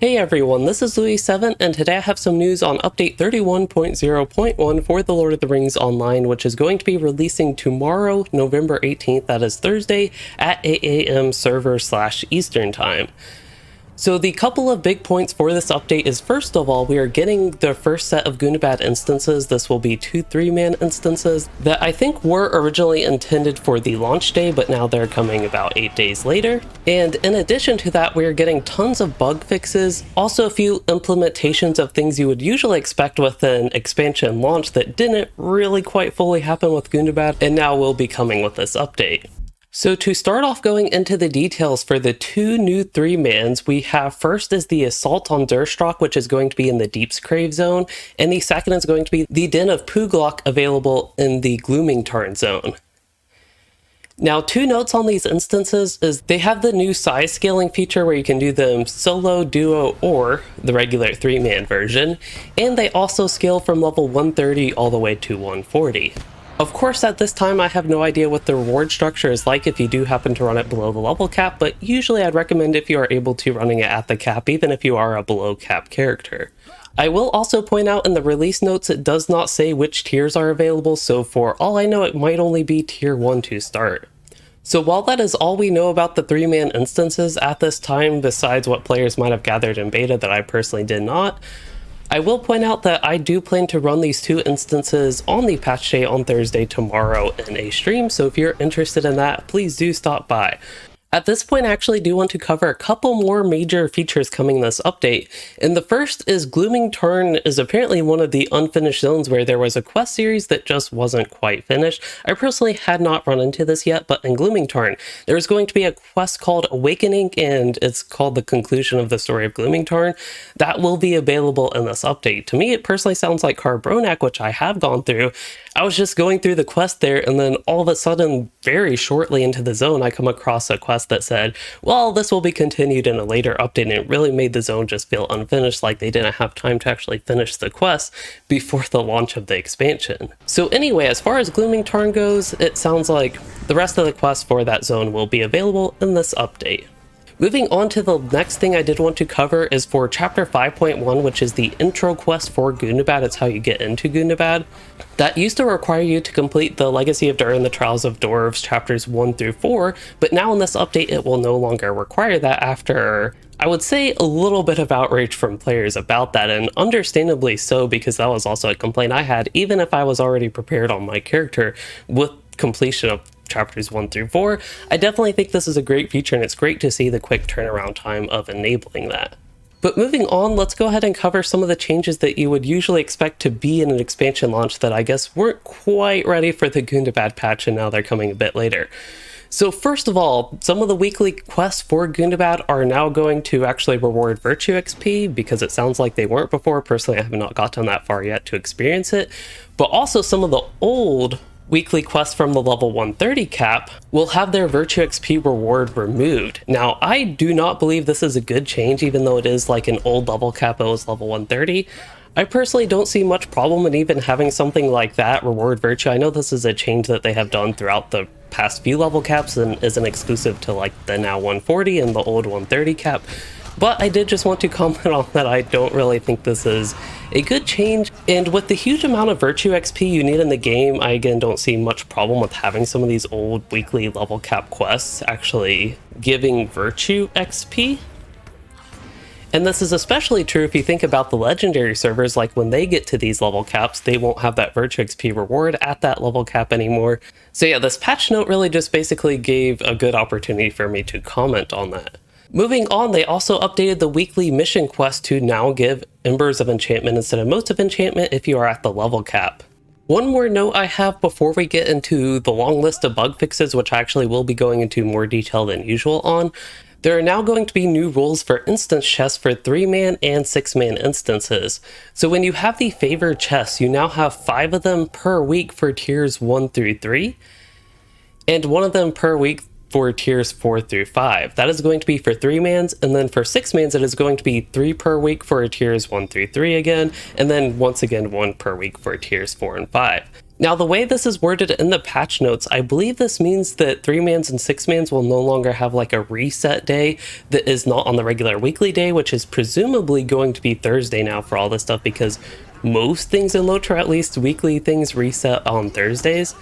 Hey everyone, this is Louis7, and today I have some news on update 31.0.1 for The Lord of the Rings Online, which is going to be releasing tomorrow, November 18th, that is Thursday, at 8 a.m. server/Eastern Time. So the couple of big points for this update is, first of all, we are getting the first set of Gundabad instances. This will be 2 3-man instances that I think were originally intended for the launch day, but now they're coming about 8 days later. And in addition to that, we are getting tons of bug fixes, also a few implementations of things you would usually expect with an expansion launch that didn't really quite fully happen with Gundabad, and now will be coming with this update. So to start off going into the details for the 2 new 3-mans, we have first is the Assault on Durstrach, which is going to be in the Deepscrave zone, and the second is going to be the Den of Puglock, available in the Glooming Tarn zone. Now, 2 notes on these instances is they have the new size scaling feature where you can do them solo, duo, or the regular 3-man version, and they also scale from level 130 all the way to 140. Of course, at this time, I have no idea what the reward structure is like if you do happen to run it below the level cap, but usually I'd recommend if you are able to running it at the cap, even if you are a below cap character. I will also point out in the release notes it does not say which tiers are available, so for all I know it might only be tier 1 to start. So while that is all we know about the 3-man instances at this time, besides what players might have gathered in beta that I personally did not, I will point out that I do plan to run these 2 instances on the patch day on Thursday tomorrow in a stream, so if you're interested in that, please do stop by. At this point, I actually do want to cover a couple more major features coming in this update, and the first is Glooming Tarn is apparently one of the unfinished zones where there was a quest series that just wasn't quite finished. I personally had not run into this yet, but in Glooming Tarn, there's going to be a quest called Awakening, and it's called the conclusion of the story of Glooming Tarn. That will be available in this update. To me, it personally sounds like Carbronak, which I have gone through. I was just going through the quest there, and then all of a sudden, very shortly into the zone, I come across a quest that said, well, this will be continued in a later update, and it really made the zone just feel unfinished, like they didn't have time to actually finish the quest before the launch of the expansion. So anyway, as far as Glooming Tarn goes, it sounds like the rest of the quests for that zone will be available in this update. Moving on to the next thing I did want to cover is for Chapter 5.1, which is the intro quest for Gundabad. It's how you get into Gundabad. That used to require you to complete the Legacy of Dur and the Trials of Dwarves chapters 1 through 4, but now in this update it will no longer require that after, I would say, a little bit of outrage from players about that, and understandably so, because that was also a complaint I had, even if I was already prepared on my character with completion of chapters 1 through 4. I definitely think this is a great feature, and it's great to see the quick turnaround time of enabling that. But moving on, let's go ahead and cover some of the changes that you would usually expect to be in an expansion launch that I guess weren't quite ready for the Gundabad patch, and now they're coming a bit later. So first of all, some of the weekly quests for Gundabad are now going to actually reward Virtue XP, because it sounds like they weren't before. Personally, I have not gotten that far yet to experience it. But also some of the old weekly quests from the level 130 cap will have their Virtue XP reward removed. Now, I do not believe this is a good change, even though it is like an old level cap that was level 130. I personally don't see much problem in even having something like that reward Virtue. I know this is a change that they have done throughout the past few level caps and isn't exclusive to like the now 140 and the old 130 cap. But I did just want to comment on that. I don't really think this is a good change. And with the huge amount of Virtue XP you need in the game, I again don't see much problem with having some of these old weekly level cap quests actually giving Virtue XP. And this is especially true if you think about the legendary servers, like when they get to these level caps, they won't have that Virtue XP reward at that level cap anymore. So yeah, this patch note really just basically gave a good opportunity for me to comment on that. Moving on, they also updated the weekly mission quest to now give Embers of Enchantment instead of Motes of Enchantment if you are at the level cap. One more note I have before we get into the long list of bug fixes, which I actually will be going into more detail than usual on. There are now going to be new rules for instance chests for 3-man and 6-man instances. So when you have the favored chests, you now have 5 of them per week for tiers 1 through 3, and 1 of them per week for tiers 4 through 5. That is going to be for 3-mans, and then for 6-mans it is going to be 3 per week for tiers 1 through 3 again, and then once again 1 per week for tiers 4 and 5. Now, the way this is worded in the patch notes, I believe this means that 3-mans and 6-mans will no longer have like a reset day that is not on the regular weekly day, which is presumably going to be Thursday now for all this stuff, because most things in LOTRO, at least weekly things, reset on Thursdays.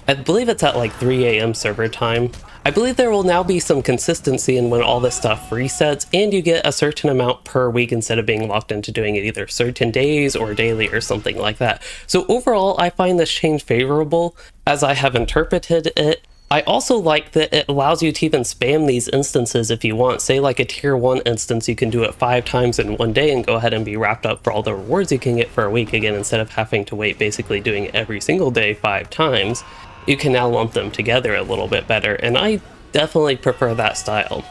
I believe it's at like 3 a.m. server time. I believe there will now be some consistency in when all this stuff resets, and you get a certain amount per week instead of being locked into doing it either certain days or daily or something like that. So overall, I find this change favorable as I have interpreted it. I also like that it allows you to even spam these instances if you want. Say like a tier 1 instance, you can do it 5 times in one day and go ahead and be wrapped up for all the rewards you can get for a week again, instead of having to wait basically doing it every single day 5 times. You can now lump them together a little bit better, and I definitely prefer that style.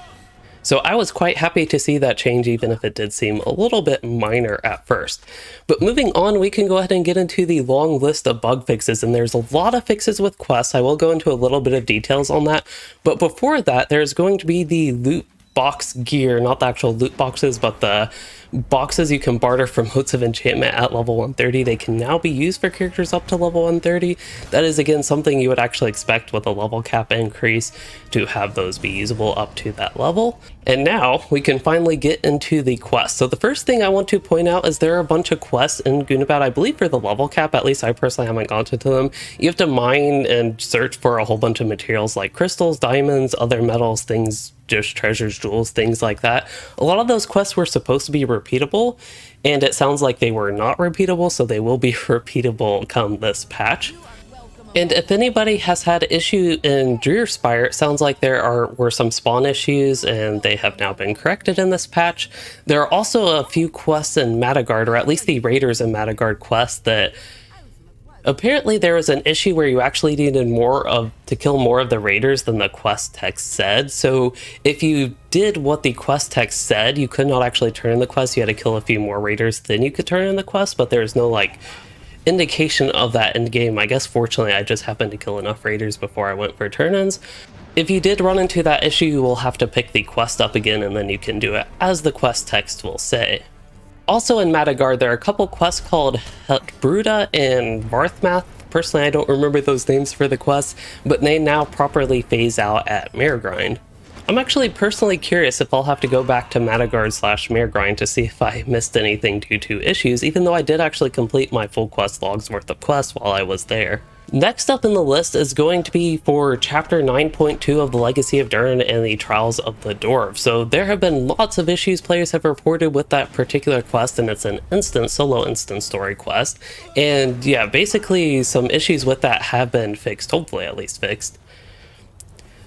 So I was quite happy to see that change, even if it did seem a little bit minor at first. But moving on, we can go ahead and get into the long list of bug fixes, and there's a lot of fixes with quests. I will go into a little bit of details on that, but before that, there's going to be the loot box gear, not the actual loot boxes, but the boxes you can barter from Motes of Enchantment at level 130. They can now be used for characters up to level 130. That is again something you would actually expect with a level cap increase, to have those be usable up to that level. And now we can finally get into the quests. So the first thing I want to point out is there are a bunch of quests in Gundabad, I believe for the level cap, at least I personally haven't gone to them. You have to mine and search for a whole bunch of materials like crystals, diamonds, other metals, things, just treasures, jewels, things like that. A lot of those quests were supposed to be repeatable, and it sounds like they were not repeatable, so they will be repeatable come this patch. And if anybody has had issue in Drearspire, it sounds like were some spawn issues, and they have now been corrected in this patch. There are also a few quests in Madagard, or at least the Raiders in Madagard quests, that apparently there was an issue where you actually needed to kill more of the raiders than the quest text said. So if you did what the quest text said, you could not actually turn in the quest. You had to kill a few more raiders, then you could turn in the quest, but there's no like indication of that in game. I guess fortunately I just happened to kill enough raiders before I went for turn-ins. If you did run into that issue, you will have to pick the quest up again, and then you can do it as the quest text will say. Also in Madagard, there are a couple quests called Bruda and Varthmath. Personally, I don't remember those names for the quests, but they now properly phase out at Maregrind. I'm actually personally curious if I'll have to go back to Madagard/Maregrind to see if I missed anything due to issues, even though I did actually complete my full quest log's worth of quests while I was there. Next up in the list is going to be for Chapter 9.2 of the Legacy of Durin and the Trials of the Dwarves. So there have been lots of issues players have reported with that particular quest, and it's an solo instance story quest. And yeah, basically some issues with that have been fixed, hopefully at least fixed.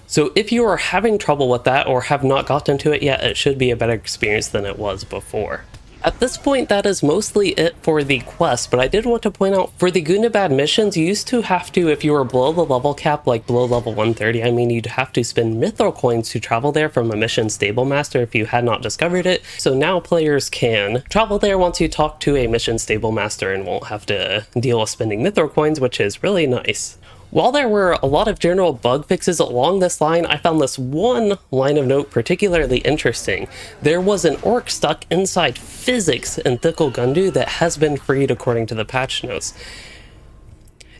So if you are having trouble with that or have not gotten to it yet, it should be a better experience than it was before. At this point, that is mostly it for the quest, but I did want to point out, for the Gundabad missions, you used to have to, if you were below the level cap, like below level 130, I mean, you'd have to spend mithril coins to travel there from a mission stable master if you had not discovered it. So now players can travel there once you talk to a mission stable master and won't have to deal with spending mithril coins, which is really nice. While there were a lot of general bug fixes along this line, I found this one line of note particularly interesting. There was an orc stuck inside physics in Thickle Gundu that has been freed according to the patch notes.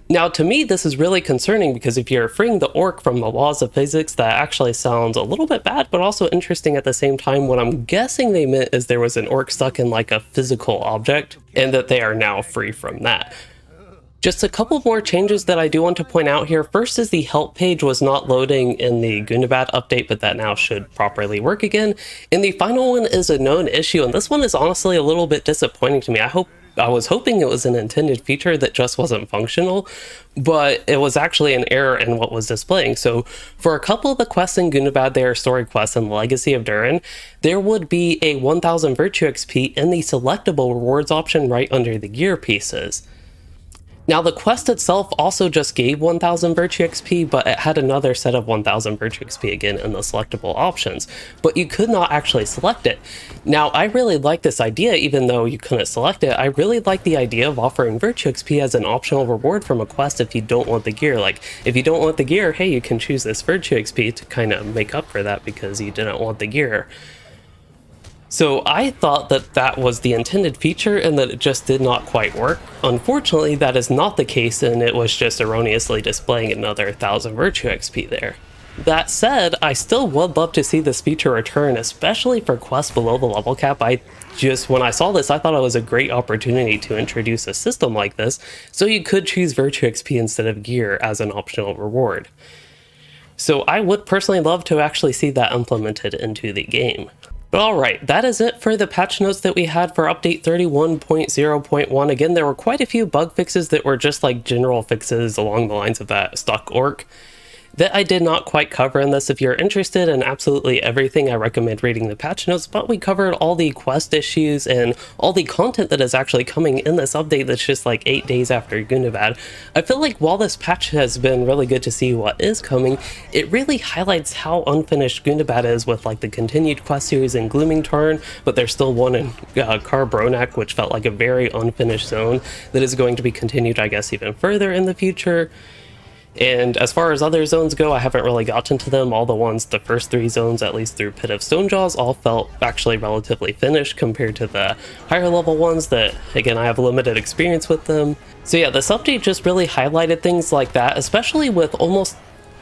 Now, to me, this is really concerning because if you're freeing the orc from the laws of physics, that actually sounds a little bit bad, but also interesting at the same time. What I'm guessing they meant is there was an orc stuck in like a physical object, and that they are now free from that. Just a couple more changes that I do want to point out here. First is the help page was not loading in the Gundabad update, but that now should properly work again. And the final one is a known issue, and this one is honestly a little bit disappointing to me. I was hoping it was an intended feature that just wasn't functional, but it was actually an error in what was displaying. So for a couple of the quests in Gundabad, they are story quests in the Legacy of Durin, there would be a 1000 Virtue XP in the selectable rewards option right under the gear pieces. Now, the quest itself also just gave 1000 Virtue XP, but it had another set of 1000 Virtue XP again in the selectable options, but you could not actually select it. Now, I really like this idea, even though you couldn't select it. I really like the idea of offering Virtue XP as an optional reward from a quest if you don't want the gear. Like, if you don't want the gear, hey, you can choose this Virtue XP to kind of make up for that because you didn't want the gear. So I thought that that was the intended feature and that it just did not quite work. Unfortunately, that is not the case, and it was just erroneously displaying another 1000 Virtue XP there. That said, I still would love to see this feature return, especially for quests below the level cap. When I saw this, I thought it was a great opportunity to introduce a system like this, so you could choose Virtue XP instead of gear as an optional reward. So I would personally love to actually see that implemented into the game. But alright, that is it for the patch notes that we had for update 31.0.1. Again, there were quite a few bug fixes that were just like general fixes along the lines of that stuck orc that I did not quite cover in this. If you're interested in absolutely everything, I recommend reading the patch notes, but we covered all the quest issues and all the content that is actually coming in this update that's just like 8 days after Gundabad. I feel like while this patch has been really good to see what is coming, it really highlights how unfinished Gundabad is with like the continued quest series in Glooming Tarn, but there's still one in Bronak, which felt like a very unfinished zone that is going to be continued, I guess, even further in the future. And as far as other zones go, I haven't really gotten to them. All the first 3 zones, at least through Pit of Stonejaws, all felt actually relatively finished compared to the higher level ones that, again, I have limited experience with them. So yeah, this update just really highlighted things like that, especially with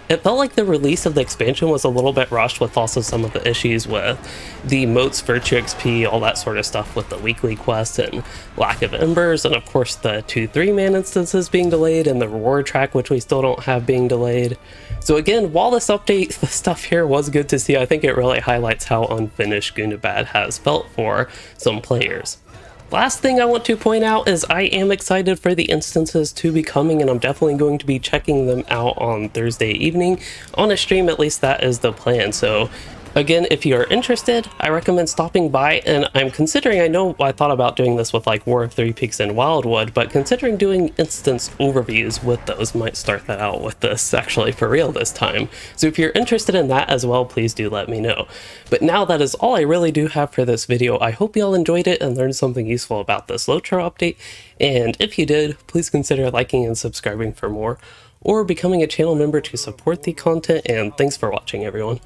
it felt like the release of the expansion was a little bit rushed, with also some of the issues with the Motes, Virtue XP, all that sort of stuff with the weekly quests and lack of Embers, and of course the 2 3-man instances being delayed and the reward track, which we still don't have, being delayed. So again, while this update, the stuff here was good to see, I think it really highlights how unfinished Gundabad has felt for some players. Last thing I want to point out is I am excited for the instances to be coming, and I'm definitely going to be checking them out on Thursday evening on a stream. At least that is the plan. So again, if you are interested, I recommend stopping by, and I'm considering, I know I thought about doing this with like War of Three Peaks and Wildwood, but considering doing instance overviews with those, might start that out with this actually for real this time. So if you're interested in that as well, please do let me know. But now that is all I really do have for this video. I hope you all enjoyed it and learned something useful about this LOTRO update, and if you did, please consider liking and subscribing for more, or becoming a channel member to support the content, and thanks for watching, everyone.